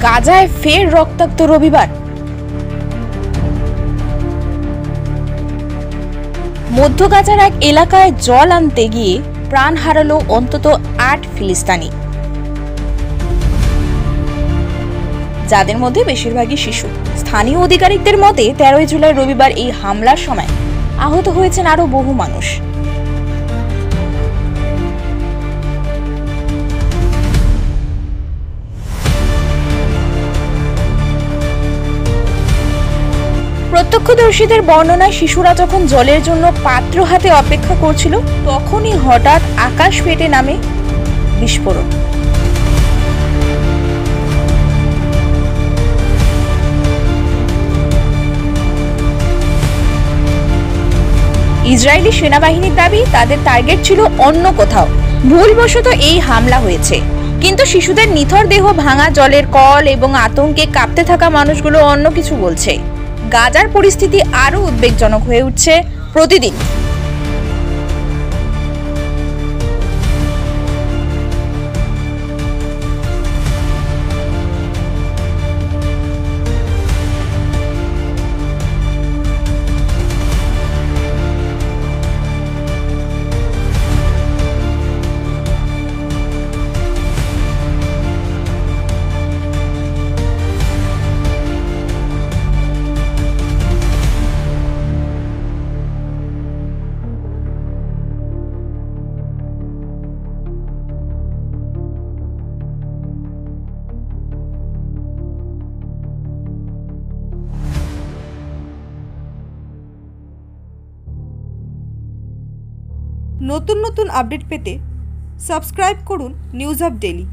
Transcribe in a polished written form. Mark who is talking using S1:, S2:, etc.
S1: গাজায় ফের রক্তাক্ত রবিবার। মধ্য গাজার এক এলাকায় জল আনতে গিয়ে প্রাণ হারালো অন্তত ৮ ফিলিস্তিনি, যাদের মধ্যে বেশিরভাগই শিশু। স্থানীয় আধিকারিকদের মতে ১৩ জুলাই রবিবার এই হামলার সময় আহত হয়েছেন আরও বহু মানুষ। প্রত্যক্ষদর্শীদের বর্ণনায় শিশুরা যখন জলের জন্য পাত্র হাতে অপেক্ষা করছিল, তখনই হঠাৎ আকাশ ফেটে নামে বিস্ফোরণ। ইসরায়েলি সেনাবাহিনীর দাবি তাদের টার্গেট ছিল অন্য কোথাও, ভুলবশত এই হামলা হয়েছে। কিন্তু শিশুদের নিথর দেহ, ভাঙা জলের কল এবং আতঙ্কে কাঁপতে থাকা মানুষগুলো অন্য কিছু বলছে। গাজার পরিস্থিতি আরো উদ্বেগজনক হয়ে উঠছে প্রতিদিন।
S2: নতুন নতুন আপডেট পেতে সাবস্ক্রাইব করুন নিউজ আপ ডেইলি।